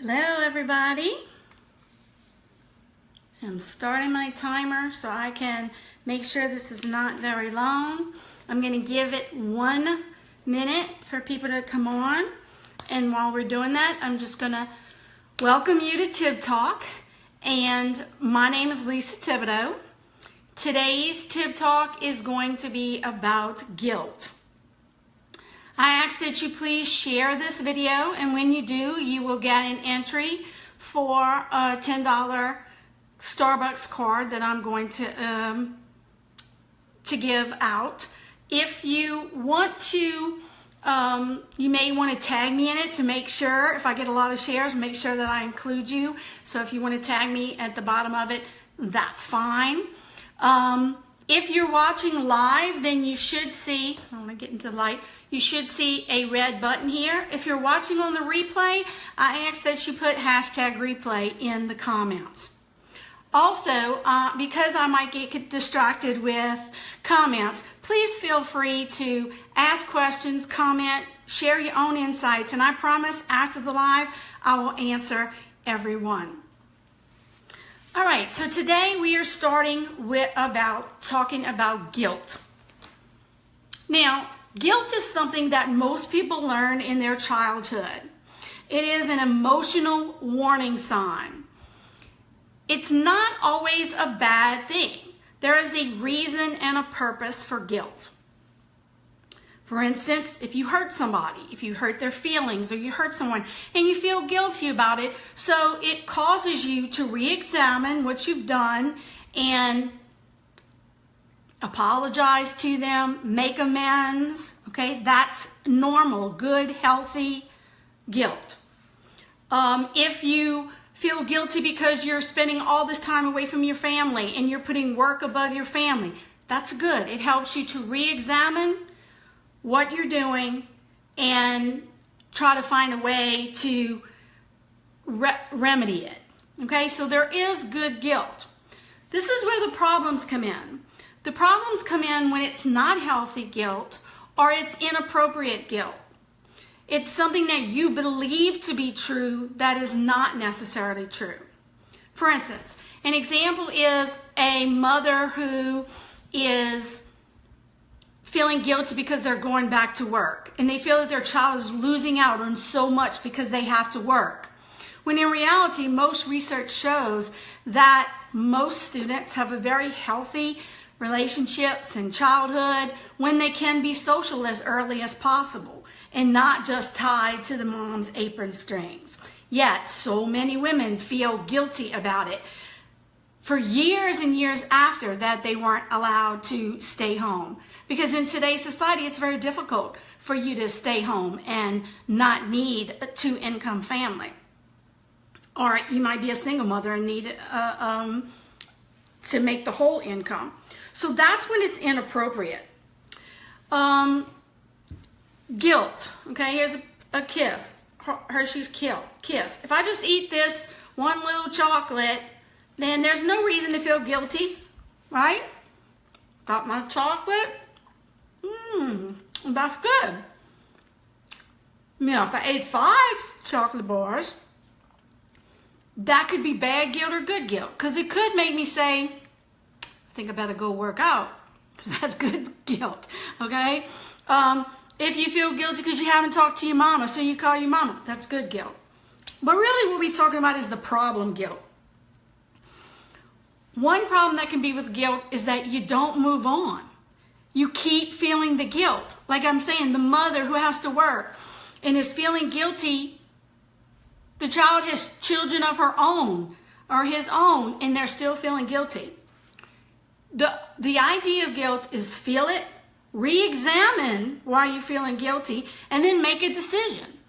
Hello everybody. I'm starting my timer so I can make sure this is not very long. I'm going to give it 1 minute for people to come on, and while we're doing that, I'm just going to welcome you to ThibTalk, and my name is Lisa Thibodeau. Today's ThibTalk is going to be about guilt. I ask that you please share this video, and when you do, you will get an entry for a $10 Starbucks card that I'm going to give out. If you want to, you may want to tag me in it to make sure, if I get a lot of shares, make sure that I include you. So if you want to tag me at the bottom of it, that's fine. If you're watching live, then you should see, I want to get into the light, you should see a red button here. If you're watching on the replay, I ask that you put #replay in the comments. Also, because I might get distracted with comments, please feel free to ask questions, comment, share your own insights, and I promise after the live, I will answer everyone. All right, so today we are starting with talking about guilt. Now, guilt is something that most people learn in their childhood. It is an emotional warning sign. It's not always a bad thing. There is a reason and a purpose for guilt. For instance, if you hurt somebody, if you hurt their feelings, or you hurt someone and you feel guilty about it, so it causes you to re-examine what you've done and apologize to them, make amends, okay? That's normal, good, healthy guilt. If you feel guilty because you're spending all this time away from your family and you're putting work above your family, that's good. It helps you to re-examine what you're doing and try to find a way to remedy it. Okay, so there is good guilt. This is where the problems come in. The problems come in when it's not healthy guilt or it's inappropriate guilt. It's something that you believe to be true that is not necessarily true. For instance, an example is a mother who is feeling guilty because they're going back to work and they feel that their child is losing out on so much because they have to work. When in reality, most research shows that most students have a very healthy relationships in childhood when they can be social as early as possible and not just tied to the mom's apron strings. Yet, so many women feel guilty about it for years and years after that they weren't allowed to stay home. Because in today's society, it's very difficult for you to stay home and not need a two-income family. Or you might be a single mother and need to make the whole income. So that's when it's inappropriate. Guilt, okay, here's a kiss, Hershey's kiss. If I just eat this one little chocolate, then there's no reason to feel guilty, right? Got my chocolate, that's good. Now, if I ate 5 chocolate bars, that could be bad guilt or good guilt, because it could make me say, I think I better go work out. That's good guilt, okay? If you feel guilty because you haven't talked to your mama, so you call your mama, that's good guilt. But really what we're talking about is the problem guilt. One problem that can be with guilt is that you don't move on. You keep feeling the guilt. Like I'm saying, the mother who has to work and is feeling guilty, the child has children of her own or his own, and they're still feeling guilty. The idea of guilt is feel it, re-examine why you're feeling guilty, and then make a decision.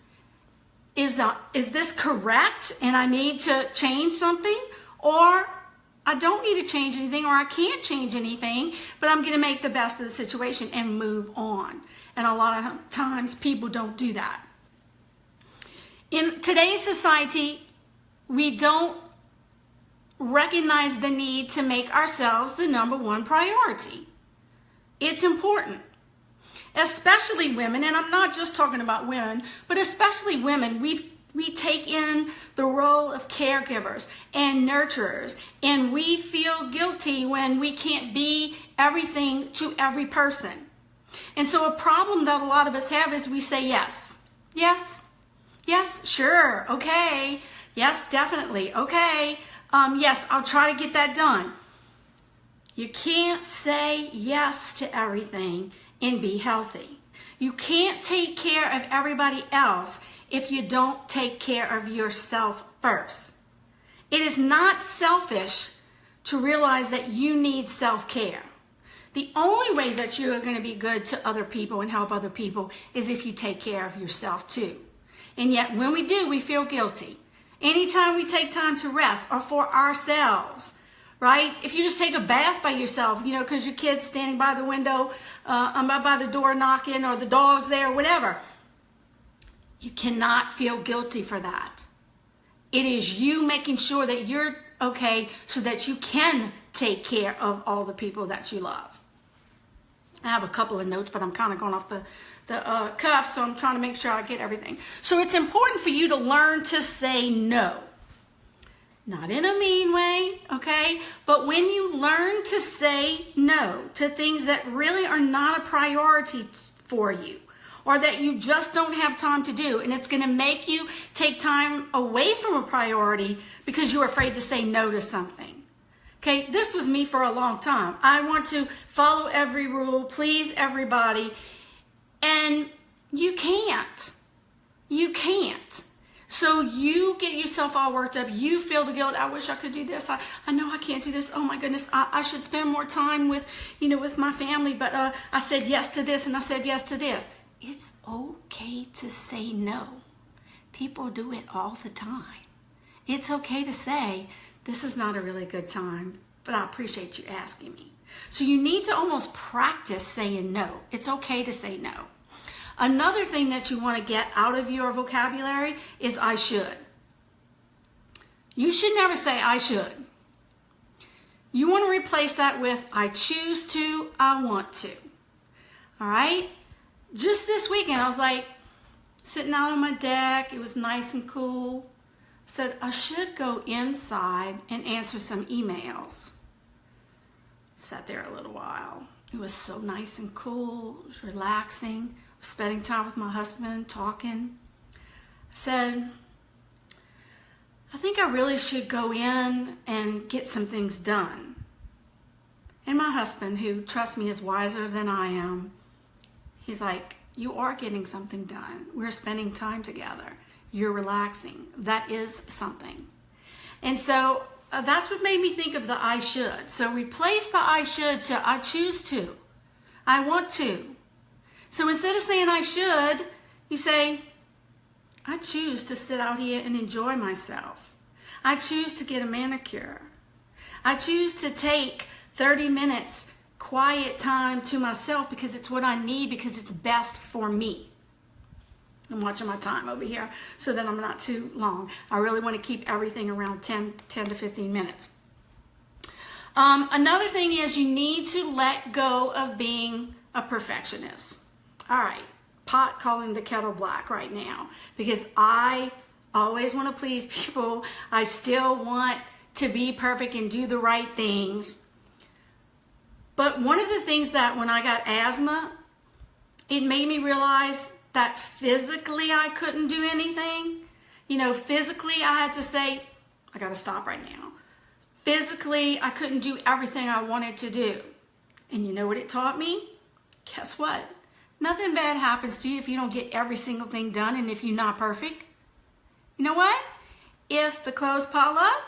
Is this correct and I need to change something? Or I don't need to change anything, or I can't change anything, but I'm going to make the best of the situation and move on. And a lot of times people don't do that. In today's society, we don't recognize the need to make ourselves the #1 priority. It's important. especially women, and I'm not just talking about women, but especially women, We take in the role of caregivers and nurturers, and we feel guilty when we can't be everything to every person. And so a problem that a lot of us have is we say yes. Yes. Yes, sure. Okay. Yes, definitely. Okay. Yes, I'll try to get that done. You can't say yes to everything and be healthy. You can't take care of everybody else if you don't take care of yourself first. It is not selfish to realize that you need self-care. The only way that you are going to be good to other people and help other people is if you take care of yourself too. And yet when we do, we feel guilty. Anytime we take time to rest or for ourselves, right? If you just take a bath by yourself, you know, because your kid's standing by the window, by the door knocking, or the dog's there, whatever, you cannot feel guilty for that. It is you making sure that you're okay so that you can take care of all the people that you love. I have a couple of notes, but I'm kind of going off the cuff, so I'm trying to make sure I get everything. So it's important for you to learn to say no. Not in a mean way, okay? But when you learn to say no to things that really are not a priority for you, or that you just don't have time to do, and it's gonna make you take time away from a priority because you're afraid to say no to something. Okay, this was me for a long time. I want to follow every rule, please everybody, and you can't. You can't. So you get yourself all worked up. You feel the guilt. I wish I could do this. I know I can't do this. Oh my goodness. I should spend more time with, with my family. But I said yes to this and I said yes to this. It's okay to say no. People do it all the time. It's okay to say, this is not a really good time, but I appreciate you asking me. So you need to almost practice saying no. It's okay to say no. Another thing that you want to get out of your vocabulary is I should. You should never say I should. You want to replace that with I choose to, I want to. All right? Just this weekend, I was like sitting out on my deck. It was nice and cool. I said, I should go inside and answer some emails. Sat there a little while. It was so nice and cool. It was relaxing. Spending time with my husband, talking. I said, I think I really should go in and get some things done. And my husband, who, trust me, is wiser than I am, he's like, you are getting something done. We're spending time together. You're relaxing. That is something. And so that's what made me think of the I should. So replace the I should to I choose to. I want to. So instead of saying I should, you say, I choose to sit out here and enjoy myself. I choose to get a manicure. I choose to take 30 minutes quiet time to myself because it's what I need, because it's best for me. I'm watching my time over here so that I'm not too long. I really want to keep everything around 10 to 15 minutes. Another thing is you need to let go of being a perfectionist. All right, pot calling the kettle black right now because I always want to please people. I still want to be perfect and do the right things. But one of the things that when I got asthma, it made me realize that physically I couldn't do anything. Physically I had to say, I got to stop right now. Physically, I couldn't do everything I wanted to do. And you know what it taught me? Guess what? Nothing bad happens to you if you don't get every single thing done and if you're not perfect. You know what? If the clothes pile up,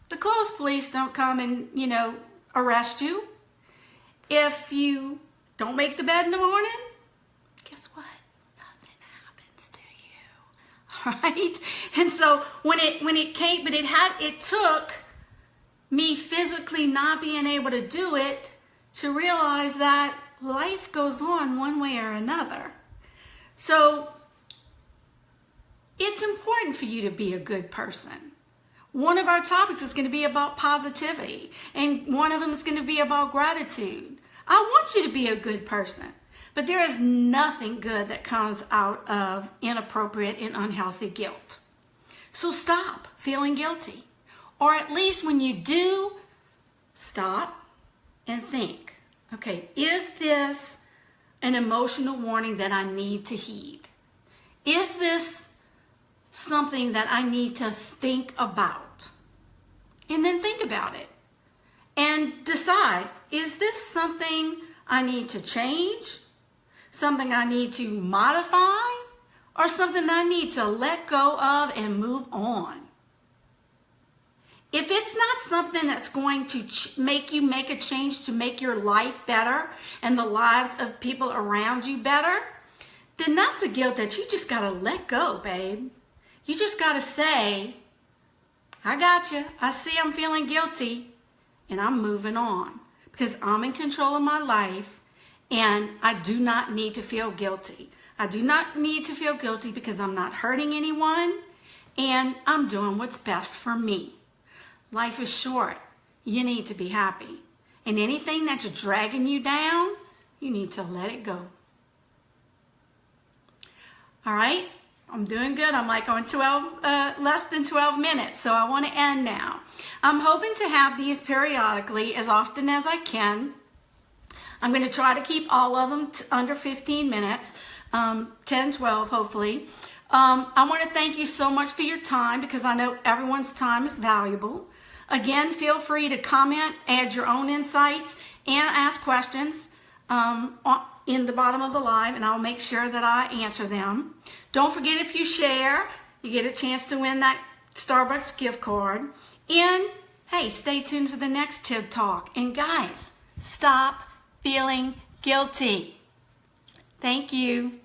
the clothes police don't come and, arrest you. If you don't make the bed in the morning, guess what? Nothing happens to you. All right? And so when it came, but it took me physically not being able to do it to realize that life goes on one way or another. So it's important for you to be a good person. One of our topics is going to be about positivity, and one of them is going to be about gratitude. I want you to be a good person, But there is nothing good that comes out of inappropriate and unhealthy guilt. So stop feeling guilty. Or at least when you do, stop and think, okay, is this an emotional warning that I need to heed? Is this something that I need to think about? And then think about it and decide, is this something I need to change? Something I need to modify? Or something I need to let go of and move on? If it's not something that's going to make you make a change to make your life better and the lives of people around you better, then that's a guilt that you just got to let go, babe. You just got to say, I got you. I see I'm feeling guilty and I'm moving on because I'm in control of my life and I do not need to feel guilty. I do not need to feel guilty because I'm not hurting anyone and I'm doing what's best for me. Life is short. You need to be happy. And anything that's dragging you down, you need to let it go. All right, I'm doing good. I'm like on less than 12 minutes, so I want to end now. I'm hoping to have these periodically as often as I can. I'm going to try to keep all of them under 15 minutes, 10, 12 hopefully. I want to thank you so much for your time because I know everyone's time is valuable. Again, feel free to comment, add your own insights, and ask questions in the bottom of the live, and I'll make sure that I answer them. Don't forget, if you share, you get a chance to win that Starbucks gift card. And, hey, stay tuned for the next Tib Talk. And guys, stop feeling guilty. Thank you.